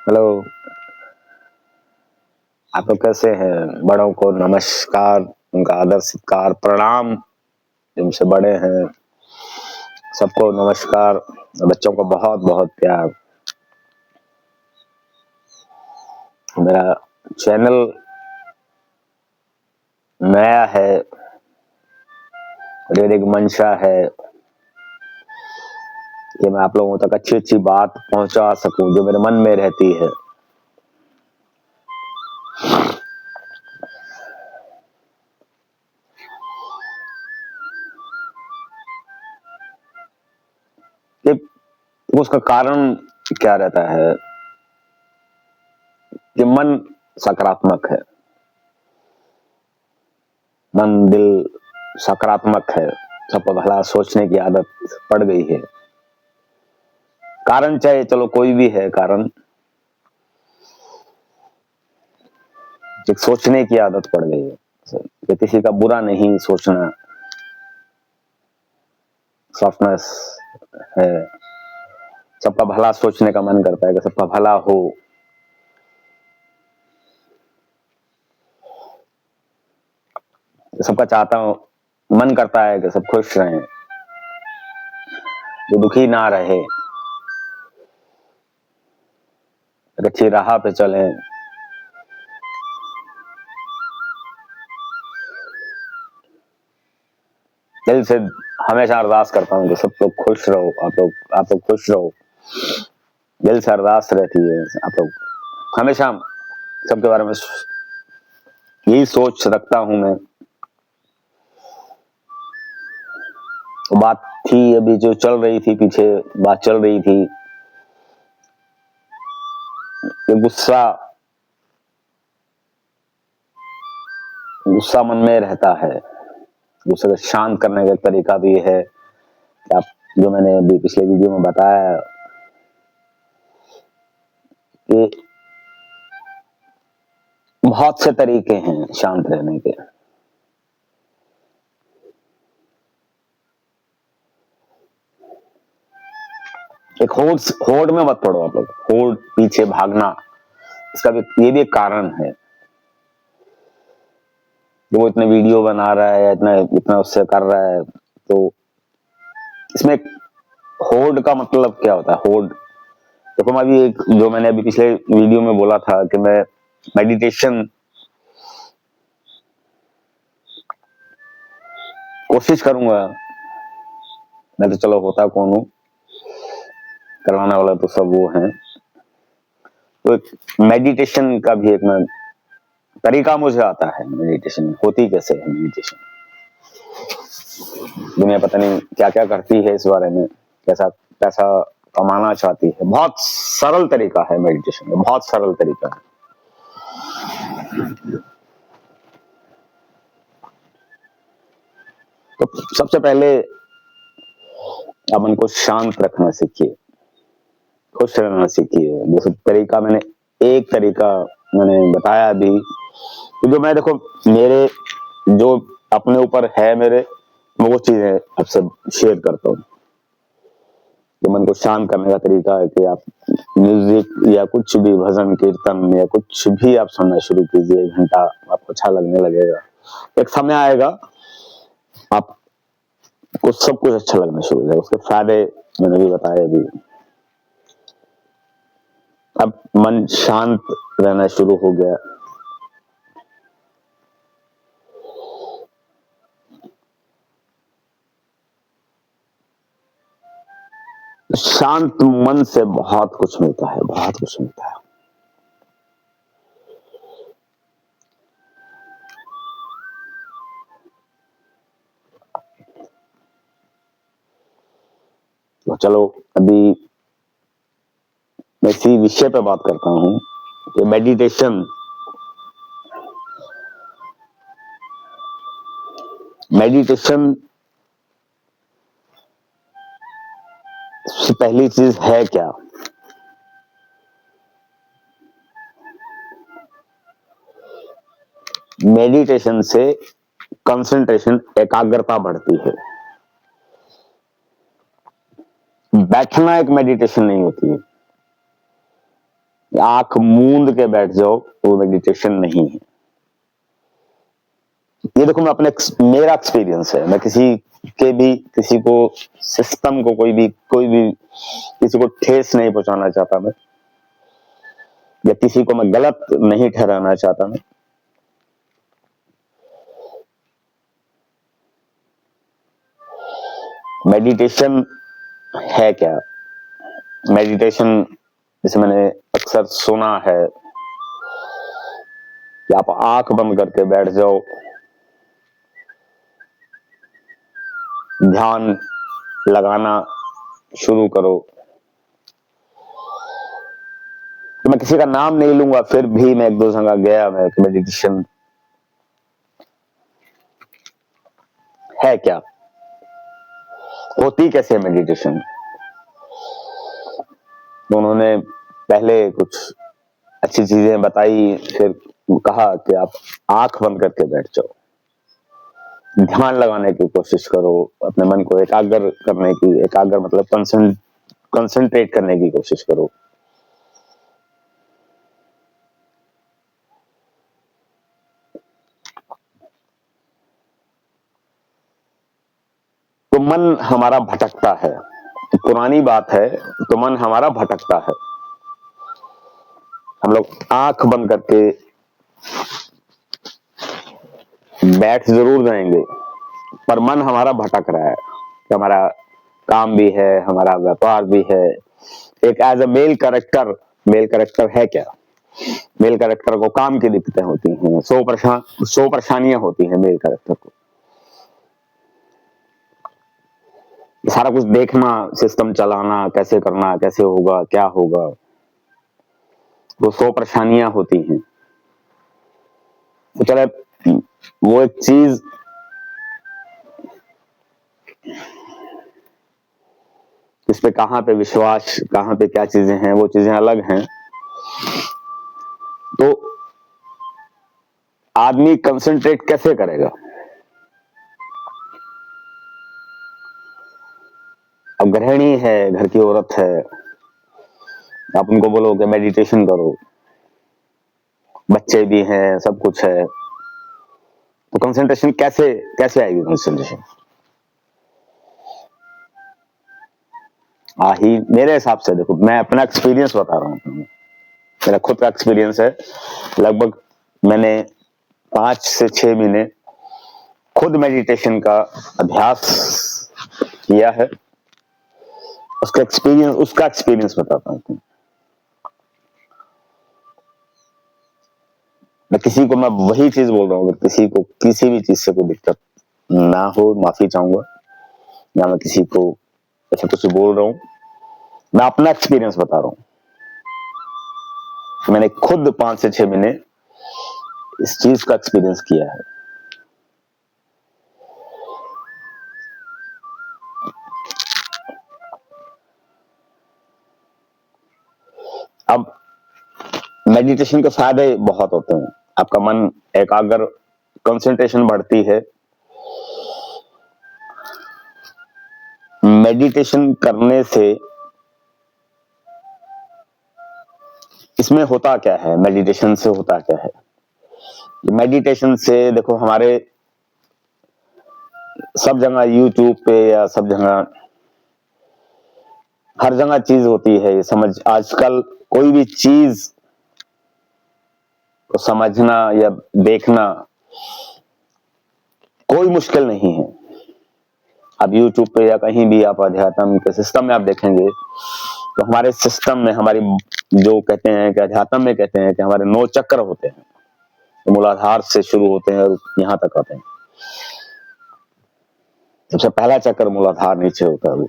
Hello, आप लोग कैसे हैं? बड़ों को नमस्कार, उनका आदर सत्कार प्रणाम। जिनसे बड़े हैं सबको नमस्कार, बच्चों को बहुत बहुत प्यार। मेरा चैनल नया है और एक मंशा है कि मैं आप लोगों तक अच्छी अच्छी बात पहुंचा सकूं जो मेरे मन में रहती है। कि उसका कारण क्या रहता है कि मन सकारात्मक है, मन दिल सकारात्मक है, सबको भला सोचने की आदत पड़ गई है। कारण चाहे चलो कोई भी है कारण, एक सोचने की आदत पड़ गई है कि किसी का बुरा नहीं सोचना, सॉफ्टनेस है। सबका भला सोचने का मन करता है कि सबका भला हो। सबका चाहता हूं, मन करता है कि सब खुश रहें, जो दुखी ना रहे, अच्छी राह पे चलें। दिल से हमेशा अरदास करता हूँ कि सब लोग खुश रहो, आप लोग खुश रहो। दिल से अरदास रहती है, आप लोग हमेशा सबके बारे में यही सोच रखता हूं मैं। बात थी अभी जो चल रही थी, पीछे बात चल रही थी, ये गुस्सा मन में रहता है। गुस्से को शांत करने का एक तरीका भी है कि आप, जो मैंने अभी पिछले वीडियो में बताया कि बहुत से तरीके हैं शांत रहने के। एक होड़ में मत पड़ो आप लोग, होड़ पीछे भागना, इसका भी ये भी एक कारण है। वो इतने वीडियो बना रहा है, इतना इतना उससे कर रहा है, तो इसमें होड़ का मतलब क्या होता है? होड़ देखो, मैं अभी एक जो मैंने अभी पिछले वीडियो में बोला था कि मैं मेडिटेशन कोशिश करूंगा। मैं तो चलो होता कौन हूं, करवाने वाला तो सब वो हैं। तो एक मेडिटेशन का भी एक मैं तरीका मुझे आता है। मेडिटेशन होती कैसे है? मेडिटेशन दुनिया पता नहीं क्या क्या करती है इस बारे में, कैसा पैसा कमाना चाहती है। बहुत सरल तरीका है मेडिटेशन का, बहुत सरल तरीका है। तो सबसे पहले अपन को शांत रखना सीखिए, खुश रहना सीखिए। जैसे तरीका मैंने बताया अभी, तो जो मैं देखो मेरे जो अपने ऊपर है मेरे, मैं वो चीजें आपसे शेयर करता हूँ। तो मन को शांत करने का तरीका है कि आप म्यूजिक या कुछ भी भजन कीर्तन या कुछ भी आप सुनना शुरू कीजिए। 1 घंटा आपको अच्छा लगने लगेगा। एक समय आएगा आपको सब कुछ अच्छा लगना शुरू हो जाएगा। उसके फायदे मैंने भी बताए अभी। अब मन शांत रहना शुरू हो गया, शांत मन से बहुत कुछ मिलता है, बहुत कुछ मिलता है। तो चलो अभी मैं इसी विषय पे बात करता हूँ कि मेडिटेशन से पहली चीज है क्या? मेडिटेशन से कंसंट्रेशन, एकाग्रता बढ़ती है। बैठना एक मेडिटेशन नहीं होती है। आंख मूंद के बैठ जाओ वो मेडिटेशन नहीं है। ये देखो, मैं अपने मेरा एक्सपीरियंस है, मैं किसी को सिस्टम को कोई भी किसी को ठेस नहीं पहुंचाना चाहता मैं, या किसी को मैं गलत नहीं ठहराना चाहता मैं। मेडिटेशन है क्या? मेडिटेशन, जैसे मैंने अक्सर सुना है कि आप आंख बंद करके बैठ जाओ, ध्यान लगाना शुरू करो। तो मैं किसी का नाम नहीं लूंगा, फिर भी मैं एक दो जगह गया मैं कि मेडिटेशन है क्या, होती कैसे मेडिटेशन। तो उन्होंने पहले कुछ अच्छी चीजें बताई, फिर कहा कि आप आंख बंद करके बैठ जाओ, ध्यान लगाने की कोशिश करो, अपने मन को एकाग्र करने की, एकाग्र मतलब कंसंट्रेट करने की कोशिश करो। तो मन हमारा भटकता है, पुरानी बात है, तो मन हमारा भटकता है। हम लोग आंख बंद करके बैठ जरूर जाएंगे, पर मन हमारा भटक रहा है। हमारा काम भी है, हमारा व्यापार भी है। एक एज अ मेल कैरेक्टर है क्या? मेल कैरेक्टर को काम की दिक्कतें होती हैं, सौ परेशानियां होती हैं मेल कैरेक्टर को। सारा कुछ देखना, सिस्टम चलाना, कैसे करना, कैसे होगा, क्या होगा, वो 100 परेशानियां होती हैं। तो चले, वो एक चीज इस पे कहां पे विश्वास, कहां पे क्या चीजें हैं, वो चीजें अलग हैं। तो आदमी कंसंट्रेट कैसे करेगा? अब गृहिणी है, घर की औरत है, आप उनको बोलो कि मेडिटेशन करो, बच्चे भी हैं, सब कुछ है, तो कंसंट्रेशन कैसे कैसे आएगी कंसंट्रेशन? ही मेरे हिसाब से, देखो मैं अपना एक्सपीरियंस बता रहा हूँ, मेरा खुद का एक्सपीरियंस है। लगभग मैंने 5 से 6 महीने खुद मेडिटेशन का अभ्यास किया है, उसका एक्सपीरियंस बताता हूँ। मैं वही चीज बोल रहा हूँ, अगर किसी को किसी भी चीज से कोई दिक्कत ना हो, माफी चाहूंगा, या मैं किसी को ऐसा कुछ बोल रहा हूँ, मैं अपना एक्सपीरियंस बता रहा हूँ। मैंने खुद 5 से 6 महीने इस चीज का एक्सपीरियंस किया है। अब मेडिटेशन के फायदे बहुत होते हैं, आपका मन एकाग्र, कंसंट्रेशन बढ़ती है। मेडिटेशन करने से इसमें होता क्या है, मेडिटेशन से होता क्या है? मेडिटेशन से देखो, हमारे सब जगह यूट्यूब पे या सब जगह, हर जगह चीज होती है, समझ, आजकल कोई भी चीज को समझना या देखना कोई मुश्किल नहीं है। अब यूट्यूब पे या कहीं भी आप अध्यात्म के सिस्टम में आप देखेंगे, तो हमारे सिस्टम में, हमारी जो कहते हैं कि अध्यात्म में कहते हैं कि हमारे 9 चक्र होते हैं, तो मूलाधार से शुरू होते हैं और यहां तक आते हैं। सबसे पहला चक्र मूलाधार नीचे होता है। वो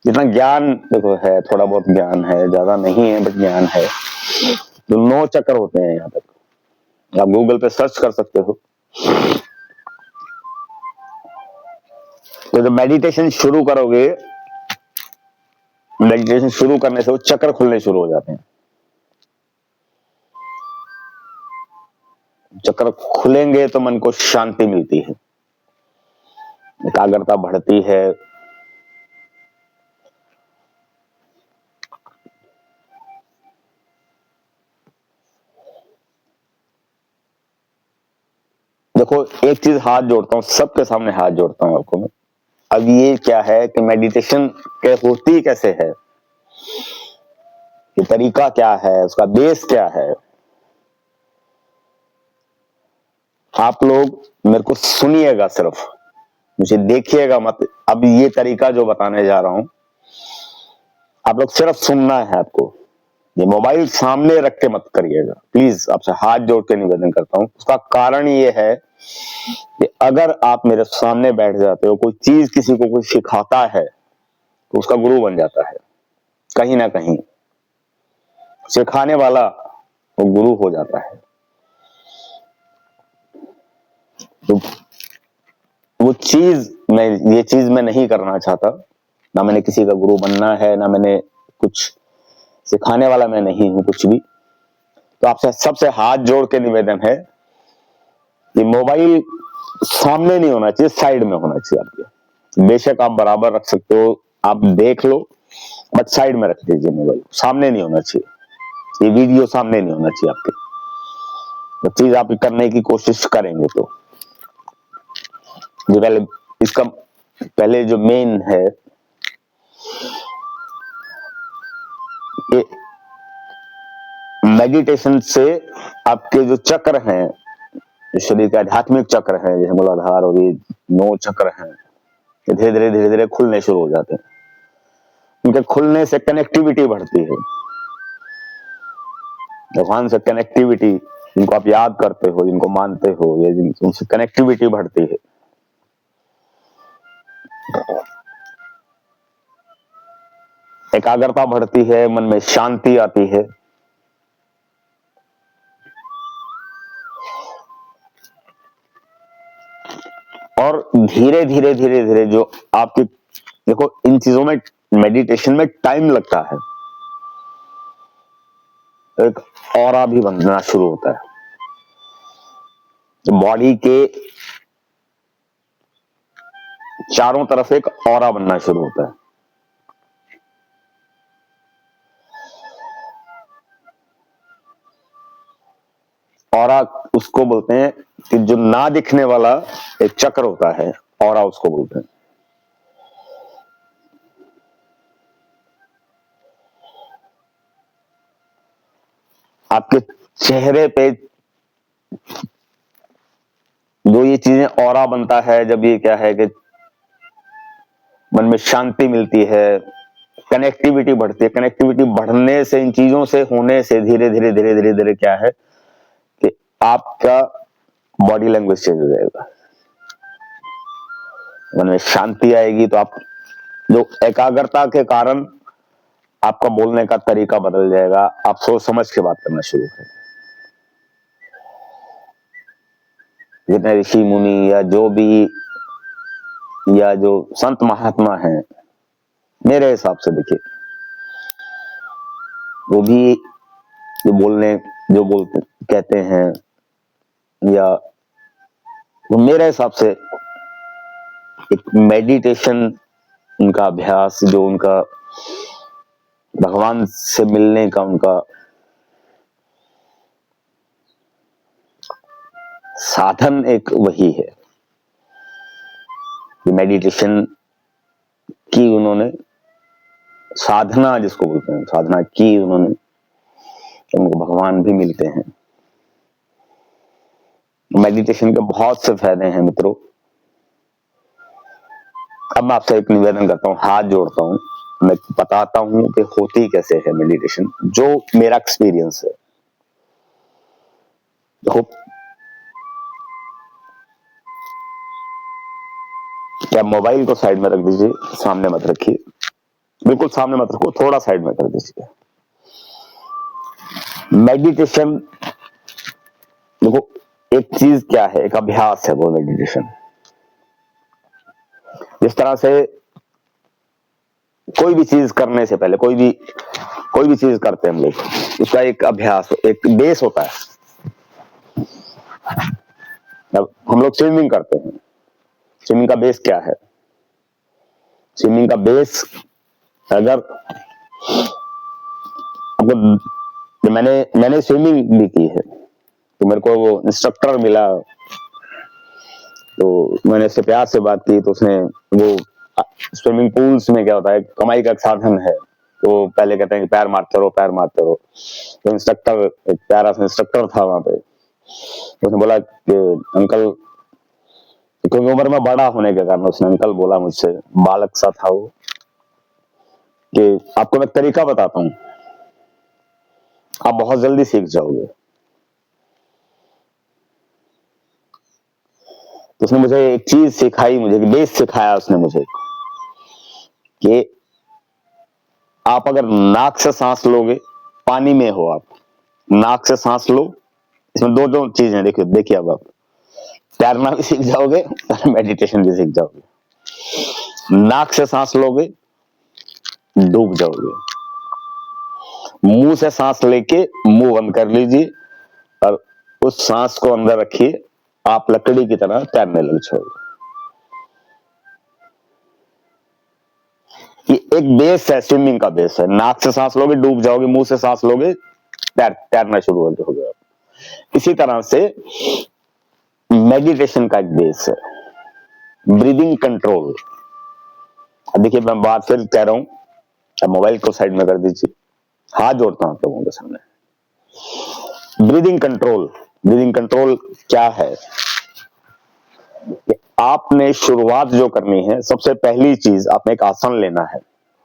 जितना ज्ञान देखो है, थोड़ा बहुत ज्ञान है, ज्यादा नहीं है बट ज्ञान है, तो 9 चक्र होते हैं यहाँ तक। आप गूगल पे सर्च कर सकते हो। तो जब मेडिटेशन शुरू करोगे, मेडिटेशन शुरू करने से वो चक्र खुलने शुरू हो जाते हैं। चक्र खुलेंगे तो मन को शांति मिलती है। एकाग्रता बढ़ती है। देखो एक चीज हाथ जोड़ता हूँ, सबके सामने हाथ जोड़ता हूँ आपको मैं। अब ये क्या है कि मेडिटेशन के होती कैसे है, ये तरीका क्या है, उसका बेस क्या है, आप लोग मेरे को सुनिएगा, सिर्फ मुझे देखिएगा मत। अब ये तरीका जो बताने जा रहा हूं, आप लोग सिर्फ सुनना है आपको, ये मोबाइल सामने रख के मत करिएगा प्लीज, आपसे हाथ जोड़ के निवेदन करता हूं। उसका कारण ये है कि अगर आप मेरे सामने बैठ जाते हो, कोई चीज किसी को कोई सिखाता है तो उसका गुरु बन जाता है, कहीं ना कहीं सिखाने वाला वो गुरु हो जाता है। तो वो चीज ये चीज मैं नहीं करना चाहता, ना मैंने किसी का गुरु बनना है, ना मैंने कुछ सिखाने वाला मैं नहीं हूं कुछ भी। तो आपसे सबसे हाथ जोड़ के निवेदन है कि मोबाइल सामने नहीं होना चाहिए, साइड में होना चाहिए आपके। बेशक आप बराबर रख सकते हो, आप देख लो, बट साइड में रख दीजिए मोबाइल, सामने नहीं होना चाहिए, ये वीडियो सामने नहीं होना चाहिए आपके। तो चीज आप करने की कोशिश करेंगे तो जो पहले इसका पहले जो मेन है कि मेडिटेशन से आपके जो चक्र हैं, शरीर के आध्यात्मिक चक्र हैं, जैसे मूलाधार और ये 9 चक्र हैं, ये धीरे धीरे खुलने शुरू हो जाते हैं। उनके खुलने से कनेक्टिविटी बढ़ती है, भगवान से कनेक्टिविटी, जिनको आप याद करते हो, जिनको मानते हो, या उनसे कनेक्टिविटी बढ़ती है। एकाग्रता बढ़ती है, मन में शांति आती है। और धीरे धीरे जो आपकी, देखो इन चीजों में, मेडिटेशन में टाइम लगता है, एक ऑरा भी बनना शुरू होता है, बॉडी के चारों तरफ एक ऑरा बनना शुरू होता है। ऑरा उसको बोलते हैं कि जो ना दिखने वाला एक चक्र होता है, ऑरा उसको बोलते हैं। आपके चेहरे पे जो ये चीजें ऑरा बनता है, जब ये क्या है कि मन में शांति मिलती है, कनेक्टिविटी बढ़ती है। कनेक्टिविटी बढ़ने से, इन चीजों से होने से धीरे धीरे क्या है कि आपका बॉडी लैंग्वेज चेंज हो जाएगा, मन में शांति आएगी। तो आप जो एकाग्रता के कारण आपका बोलने का तरीका बदल जाएगा, आप सोच समझ के बात करना शुरू करेंगे। जितने ऋषि मुनि या जो भी, या जो संत महात्मा हैं, मेरे हिसाब से देखिए, वो भी जो बोलते कहते हैं, या वो मेरे हिसाब से एक मेडिटेशन, उनका अभ्यास, जो उनका भगवान से मिलने का उनका साधन, एक वही है। मेडिटेशन की उन्होंने, साधना जिसको बोलते हैं, साधना की उन्होंने, उनको भगवान भी मिलते हैं। मेडिटेशन के बहुत से फायदे हैं मित्रों। अब मैं आपसे एक निवेदन करता हूँ, हाथ जोड़ता हूँ, मैं बताता हूँ कि होती कैसे है मेडिटेशन, जो मेरा एक्सपीरियंस है। देखो, क्या मोबाइल को साइड में रख दीजिए, सामने मत रखिए, बिल्कुल सामने मत रखो, थोड़ा साइड में कर दीजिए। मेडिटेशन देखो एक चीज क्या है, एक अभ्यास है वो मेडिटेशन। जिस तरह से कोई भी चीज करने से पहले, कोई भी चीज करते हैं हम लोग, उसका एक अभ्यास, एक बेस होता है। अब हम लोग स्विमिंग करते हैं, स्विमिंग का बेस क्या है? स्विमिंग का बेस, अगर आपको, मैंने स्विमिंग भी की है, तो मेरे को वो इंस्ट्रक्टर मिला, तो मैंने उससे प्यार से बात की, तो उसने वो स्विमिंग पूल्स में क्या होता है, कमाई का एक साधन है, तो पहले कहते हैं कि पैर मारते रहो, पैर मारते रहो। तो इंस्ट्रक्टर, एक प्यारा सा इंस्ट्रक्टर था वहां पे, उसने बोला कि अंकल, क्योंकि उम्र में बड़ा होने के कारण उसने अंकल बोला मुझसे, बालक सा था वो, कि आपको मैं तरीका बताता हूँ, आप बहुत जल्दी सीख जाओगे। तो उसने मुझे एक चीज सिखाई, मुझे बेस सिखाया उसने मुझे, कि आप अगर नाक से सांस लोगे, पानी में हो आप, नाक से सांस लो, इसमें दो दो चीजें, देखिए अब आप तैरना भी सीख जाओगे और मेडिटेशन भी सीख जाओगे। नाक से सांस लोगे, डूब जाओगे। मुंह से सांस लेके मुंह बंद कर लीजिए और उस सांस को अंदर रखिए, आप लकड़ी की तरह तैरने लग जाओगे। ये एक बेस है, स्विमिंग का बेस है। नाक से सांस लोगे, डूब जाओगे, मुंह से सांस लोगे, तैरना शुरू हो जाओगे आप। इसी तरह से मेडिटेशन का एक बेस है, ब्रीदिंग कंट्रोल। अब देखिए, मैं बात फिर कह रहा हूं, अब मोबाइल को साइड में कर दीजिए, हाथ जोड़ता हूं आप लोगों के सामने। ब्रीदिंग कंट्रोल, ब्रीदिंग कंट्रोल क्या है? आपने शुरुआत जो करनी है, सबसे पहली चीज, आपने एक आसन लेना है,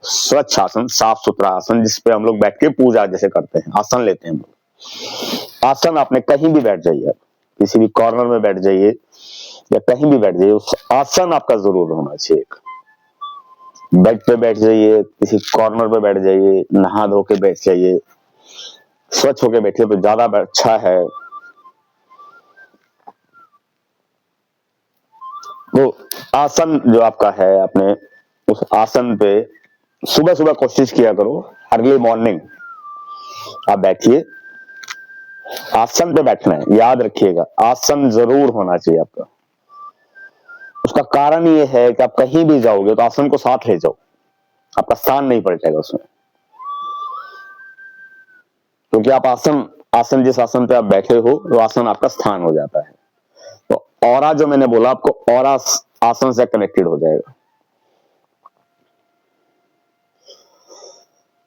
स्वच्छ आसन, साफ सुथरा आसन, जिसपे हम लोग बैठ के पूजा जैसे करते हैं, आसन लेते हैं हम लोग। आसन आपने कहीं भी बैठ जाइए, किसी भी कॉर्नर में बैठ जाइए या कहीं भी बैठ जाइए, उस आसन आपका जरूर होना चाहिए। बेड पे बैठ जाइए, किसी कॉर्नर पे बैठ जाइए, नहा धो के बैठ जाइए, स्वच्छ होके बैठिए तो ज्यादा अच्छा है। तो आसन जो आपका है, आपने उस आसन पे सुबह सुबह कोशिश किया करो, अर्ली मॉर्निंग आप बैठिए, आसन पे बैठना है, याद रखिएगा आसन जरूर होना चाहिए आपका। उसका कारण ये है कि आप कहीं भी जाओगे तो आसन को साथ ले जाओ, आपका स्थान नहीं पलटेगा उसमें, क्योंकि आप आसन आसन जिस आसन पे आप बैठे हो, वो आसन आपका स्थान हो जाता है। तो ऑरा जो मैंने बोला आपको, ऑरा आसन से कनेक्टेड हो जाएगा।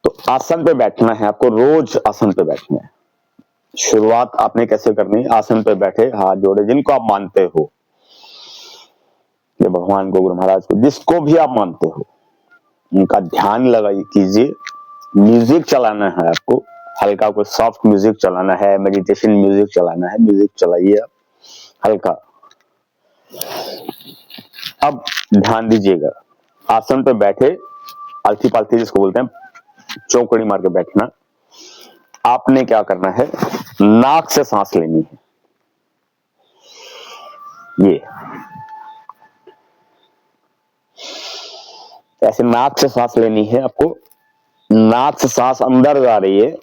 तो आसन पे बैठना है आपको, रोज आसन पे बैठना है। शुरुआत आपने कैसे करनी है? आसन पे बैठे, हाथ जोड़े, जिनको आप मानते हो, ये भगवान को, गुरु महाराज को, जिसको भी आप मानते हो, उनका ध्यान लगाइए, कीजिए। म्यूजिक चलाना है आपको, हल्का कोई सॉफ्ट म्यूजिक चलाना है, मेडिटेशन म्यूजिक चलाना है, म्यूजिक चलाइए आप हल्का। अब ध्यान दीजिएगा, आसन पे बैठे, आलती पालती जिसको बोलते हैं, चौकड़ी मार के बैठना। आपने क्या करना है, नाक से सांस लेनी है, ये ऐसे नाक से सांस लेनी है आपको। नाक से सांस अंदर जा रही है,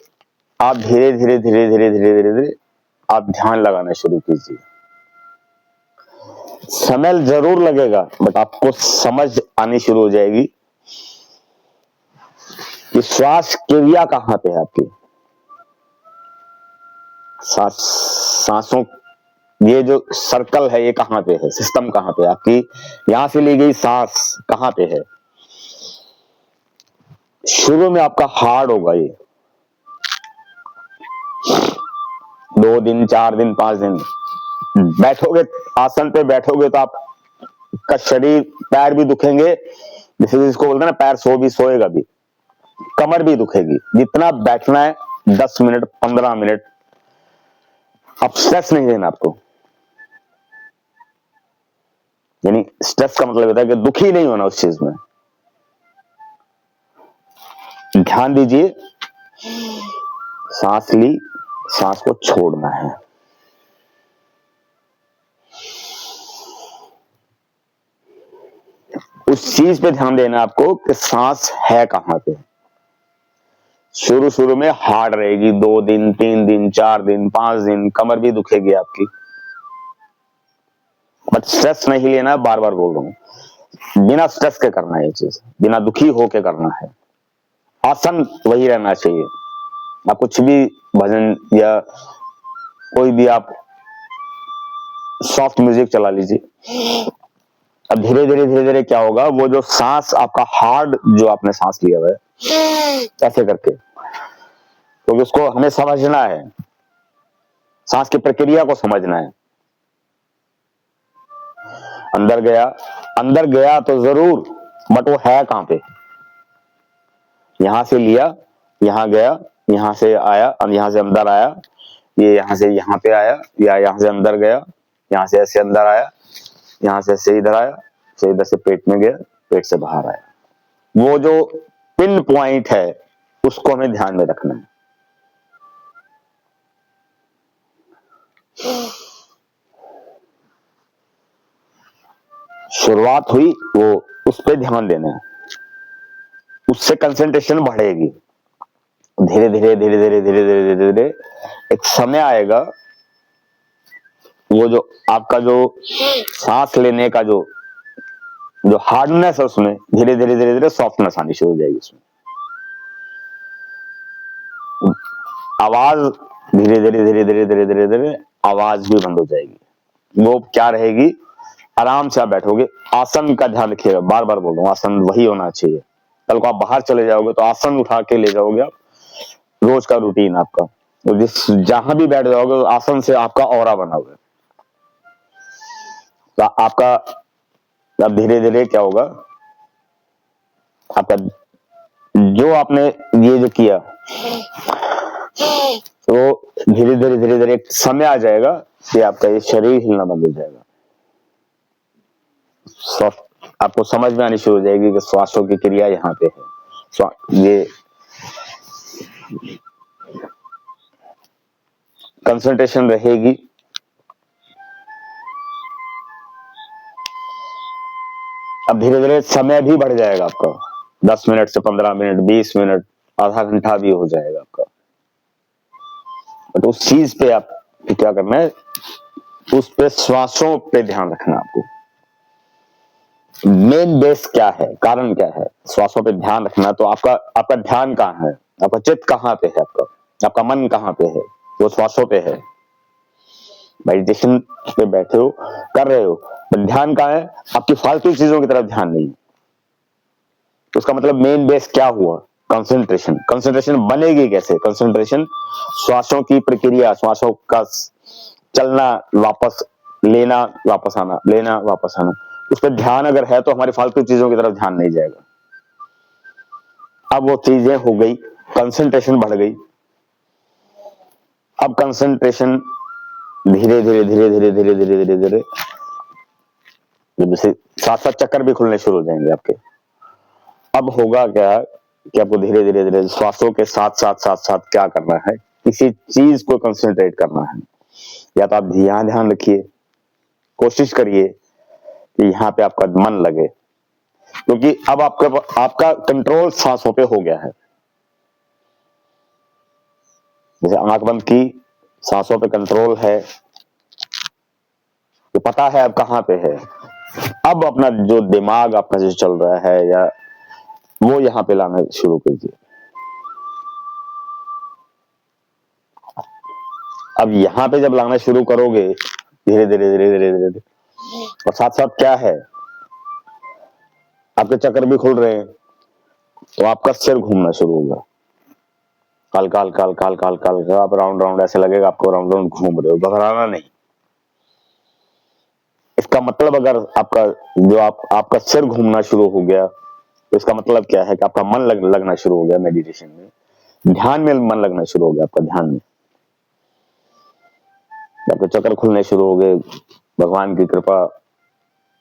आप धीरे धीरे धीरे धीरे धीरे धीरे धीरे आप ध्यान लगाना शुरू कीजिए। समय जरूर लगेगा, बट आपको समझ आनी शुरू हो जाएगी कि श्वास क्रिया कहां पे है आपकी, सांसों, ये जो सर्कल है ये कहां पे है, सिस्टम कहां पे है आपकी, यहां से ली गई सांस कहां पे है। शुरू में आपका हार्ड होगा ये, 2 दिन 4 दिन 5 दिन बैठोगे, आसन पे बैठोगे तो आपका शरीर, पैर भी दुखेंगे, जैसे जिसको बोलते हैं ना, पैर सो भी सोएगा भी, कमर भी दुखेगी। जितना बैठना है 10 मिनट 15 मिनट, अब स्ट्रेस नहीं लेना आपको, यानी स्ट्रेस का मतलब होता है कि दुखी नहीं होना उस चीज में। ध्यान दीजिए, सांस ली, सांस को छोड़ना है। उस चीज पे ध्यान देना आपको कि सांस है कहां पे। शुरू शुरू में हार्ड रहेगी, 2 दिन 3 दिन 4 दिन 5 दिन, कमर भी दुखेगी आपकी, बट स्ट्रेस नहीं लेना है, बार बार बोल रहा हूँ, बिना स्ट्रेस के करना है ये चीज, बिना दुखी होके करना है। आसन वही रहना चाहिए। आप कुछ भी भजन या कोई भी आप सॉफ्ट म्यूजिक चला लीजिए। अब धीरे धीरे क्या होगा, वो जो सांस आपका हार्ड जो आपने सांस लिया हुआ है ऐसे करके, तो उसको हमें समझना है, सांस की प्रक्रिया को समझना है। अंदर गया तो जरूर, बट वो है कहां पे? यहां से लिया, यहां गया, यहां से आया, यहां से अंदर आया, ये यहां से यहां पे आया, या यहां से अंदर गया, यहां से ऐसे अंदर आया, यहां से ऐसे इधर आया, फिर इधर से पेट में गया, पेट से बाहर आया। वो जो पिन पॉइंट है उसको हमें ध्यान में रखना है। शुरुआत हुई, वो उस पर ध्यान देना है, उससे कंसंट्रेशन बढ़ेगी। धीरे धीरे एक समय आएगा, वो जो आपका जो सांस लेने का जो हार्डनेस है उसमें धीरे धीरे सॉफ्टनेस आनी शुरू हो जाएगी। उसमें आवाज धीरे आवाज भी बंद हो जाएगी। वो क्या रहेगी, आराम से आप बैठोगे। आसन का ध्यान रखिएगा, बार बार बोल रहा हूँ, आसन वही होना चाहिए। कल को आप बाहर चले जाओगे तो आसन उठा के ले जाओगे आप, रोज का रूटीन आपका, तो जिस जहां भी बैठ जाओगे आसन से आपका ऑरा बना हुआ है। तो आपका अब धीरे धीरे क्या होगा, आपका जो आपने ये जो किया, तो धीरे धीरे एक समय आ जाएगा कि आपका ये शरीर हिलना बंद हो जाएगा। आपको समझ में आनी शुरू हो जाएगी कि श्वासों की क्रिया यहाँ पे है। ये कंसंट्रेशन रहेगी। अब धीरे धीरे समय भी बढ़ जाएगा आपका, 10 मिनट से 15 मिनट, 20 मिनट, आधा घंटा भी हो जाएगा आपका। बट उस चीज पे आप क्या करना है, उस पे श्वासों पे ध्यान रखना। आपको मेन बेस क्या है, कारण क्या है, श्वासों पे ध्यान रखना। तो आपका ध्यान कहाँ है, आपका चित्त कहाँ पे है, आपका मन कहाँ पे है, वो श्वासों पे है। मेडिटेशन पे बैठे हो, कर रहे हो, तो ध्यान कहाँ है, आपकी फालतू चीजों की तरफ ध्यान नहीं। तो उसका मतलब मेन बेस क्या हुआ, कंसंट्रेशन। कंसंट्रेशन बनेगी कैसे, कंसंट्रेशन श्वासों की प्रक्रिया, श्वासों का चलना, वापस लेना, वापस आना, लेना, वापस आना, उस पर ध्यान अगर है तो हमारी फालतू चीजों की तरफ ध्यान नहीं जाएगा। अब वो चीजें हो गई, कंसंट्रेशन बढ़ गई। अब कंसंट्रेशन धीरे धीरे जैसे साथ साथ चक्कर भी खुलने शुरू हो जाएंगे आपके। अब होगा क्या कि आपको धीरे धीरे श्वासों के साथ साथ क्या करना है, किसी चीज को कंसंट्रेट करना है। या तो आप ध्यान रखिए, कोशिश करिए कि यहाँ पे आपका मन लगे, क्योंकि अब आपका कंट्रोल सांसों पे हो गया है। जैसे आंख बंद की, सांसों पे कंट्रोल है, तो पता है अब कहाँ पे है। अब अपना जो दिमाग आपका जो चल रहा है या वो यहाँ पे लाना शुरू कीजिए। अब यहाँ पे जब लाना शुरू करोगे धीरे धीरे और साथ साथ क्या है, आपके चक्कर भी खुल रहे हैं, तो आपका सिर घूमना शुरू होगा। काल काल काल काल काल काल आप राउंड ऐसे लगेगा आपको राउंड घूम रहे हो, घबराना नहीं। इसका मतलब अगर आपका सिर घूमना शुरू हो गया तो इसका मतलब क्या है कि आपका मन लगना शुरू हो गया, मेडिटेशन में ध्यान में मन लगना शुरू हो गया आपका, ध्यान में आपके चक्कर खुलने शुरू हो गए। भगवान की कृपा,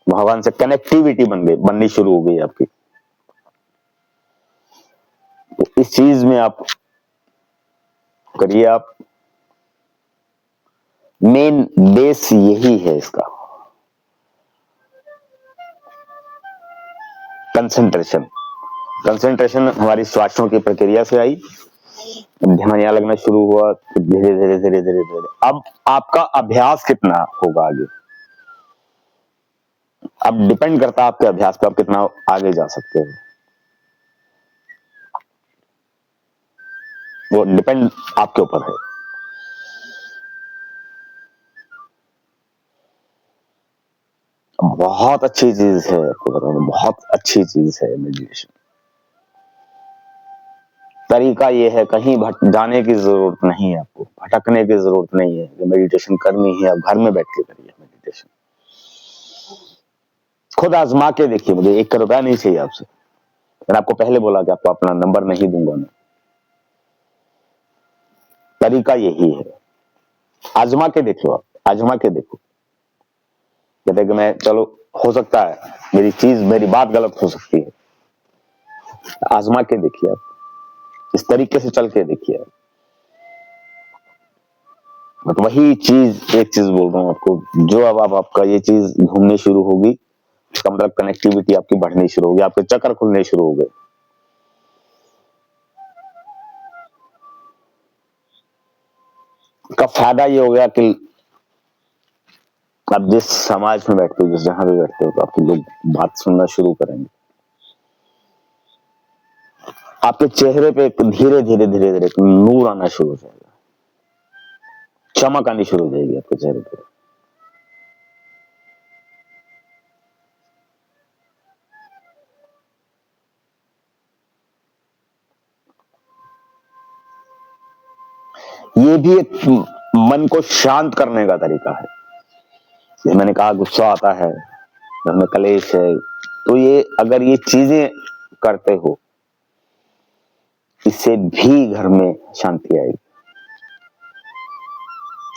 भगवान से कनेक्टिविटी बननी शुरू हो गई आपकी। तो इस चीज में आप करिए। आप मेन बेस यही है इसका, कंसंट्रेशन हमारी श्वासों की प्रक्रिया से आई, ध्यान यहाँ लगना शुरू हुआ, तो धीरे धीरे अब आपका अभ्यास कितना होगा आगे। अब डिपेंड करता है आपके अभ्यास पे, आप कितना आगे जा सकते हो, वो डिपेंड आपके ऊपर है। बहुत अच्छी चीज है, आपको बता दूं, बहुत अच्छी चीज है मेडिटेशन। तरीका ये है, कहीं जाने की जरूरत नहीं है, आपको भटकने की जरूरत नहीं है। जो मेडिटेशन करनी है आप घर में बैठ के करिए मेडिटेशन। खुद आजमा के देखिए, मुझे 1 रुपया नहीं चाहिए आपसे। मैंने आपको पहले बोला कि आपको अपना नंबर नहीं दूंगा मैं। तरीका यही है, आजमा के देखो, आप आजमा के देखो। कहते कि मैं, चलो हो सकता है मेरी बात गलत हो सकती है, आजमा के देखिए आप, इस तरीके से चल के देखिए आप। बट वही चीज, एक चीज बोल रहा हूं आपको, जो अब आपका ये चीज घूमने शुरू होगी, इसका मतलब कनेक्टिविटी आपकी बढ़नी शुरू होगी, आपके चक्कर खुलने शुरू हो गए। का फायदा ये हो गया कि आप जिस समाज में बैठते हो, जिस जहां भी बैठते हो, तो आपके लोग बात सुनना शुरू करेंगे। आपके चेहरे पे धीरे धीरे धीरे धीरे नूर आना शुरू हो जाएगा, चमक आनी शुरू हो जाएगी आपके चेहरे पे। ये भी एक मन को शांत करने का तरीका है। जैसे मैंने कहा, गुस्सा आता है, घर में कलेश है, तो ये अगर ये चीजें करते हो, इससे भी घर में शांति आएगी।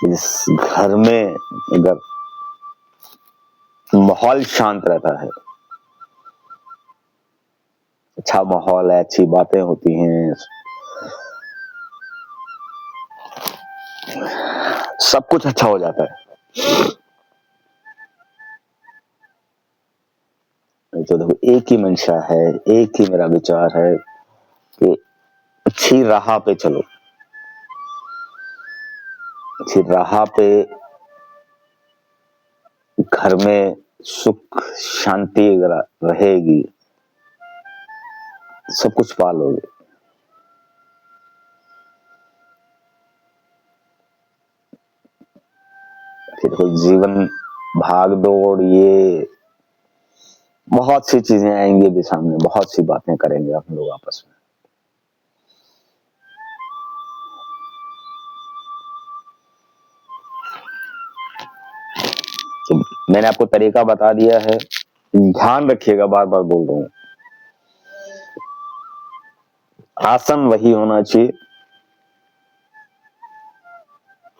इस घर में अगर माहौल शांत रहता है, अच्छा माहौल है, अच्छी बातें होती हैं, सब कुछ अच्छा हो जाता है। तो देखो, एक ही मंशा है, एक ही मेरा विचार है कि अच्छी राह पे चलो, अच्छी राह पे घर में सुख शांति अगर रहेगी, सब कुछ पा लोगे। फिर कोई जीवन भाग दौड़, ये बहुत सी चीजें आएंगी भी सामने, बहुत सी बातें करेंगे हम लोग आपस में। तो मैंने आपको तरीका बता दिया है, ध्यान रखिएगा, बार बार बोल रहा हूं, आसन वही होना चाहिए,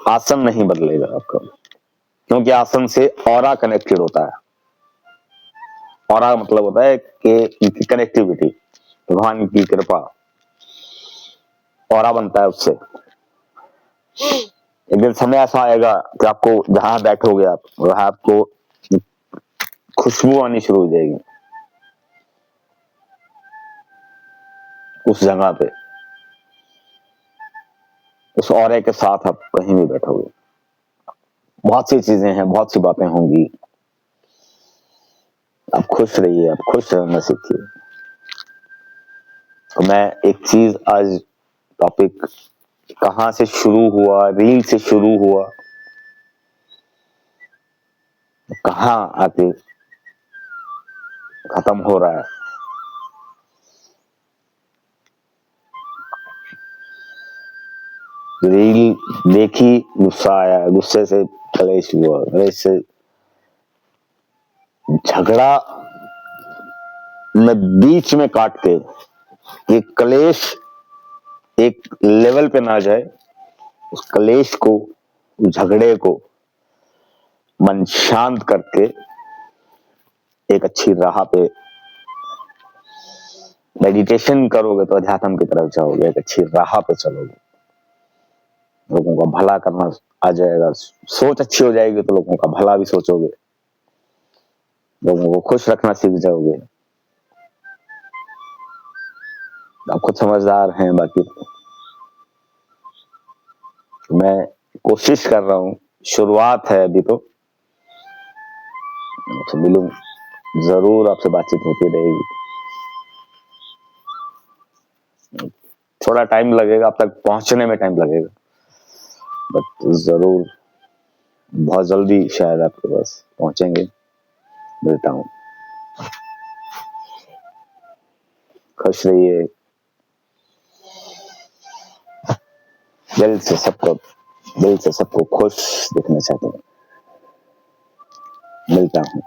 आसन नहीं बदलेगा आपका, क्योंकि आसन से ऑरा कनेक्टेड होता है। ऑरा मतलब होता है कि कनेक्टिविटी, भगवान की कृपा, ऑरा बनता है उससे। एक दिन समय ऐसा आएगा कि आपको जहां बैठोगे आप, वहां आपको खुशबू आनी शुरू हो जाएगी उस जगह पे, उस ऑरे के साथ आप कहीं भी बैठोगे। बहुत सी चीजें हैं, बहुत सी बातें होंगी, आप खुश रहिए, आप खुश रहना सीखिए। तो मैं एक चीज आज, टॉपिक कहां से शुरू हुआ, रील से शुरू हुआ, कहां आके खत्म हो रहा है, रील देखी, गुस्सा आया, गुस्से से कलेश हुआ, कलेश से झगड़ा, मैं बीच में काट के, ये कलेश एक लेवल पे ना जाए, उस कलेश को, उस झगड़े को मन शांत करके एक अच्छी राह पे मेडिटेशन करोगे तो अध्यात्म की तरफ जाओगे, एक अच्छी राह पे चलोगे, लोगों का भला करना आ जाएगा, सोच अच्छी हो जाएगी तो लोगों का भला भी सोचोगे, लोगों को खुश रखना सीख जाओगे। आप खुद समझदार हैं, बाकी मैं कोशिश कर रहा हूं, शुरुआत है अभी, तो आपसे मिलूं, जरूर आपसे बातचीत होती रहेगी। थोड़ा टाइम लगेगा, आप तक पहुंचने में टाइम लगेगा, बट जरूर बहुत जल्दी शायद आपके पास पहुंचेंगे। मिलता हूँ। खुश रहिए। दिल से सबको खुश देखना चाहते हैं। मिलता हूँ।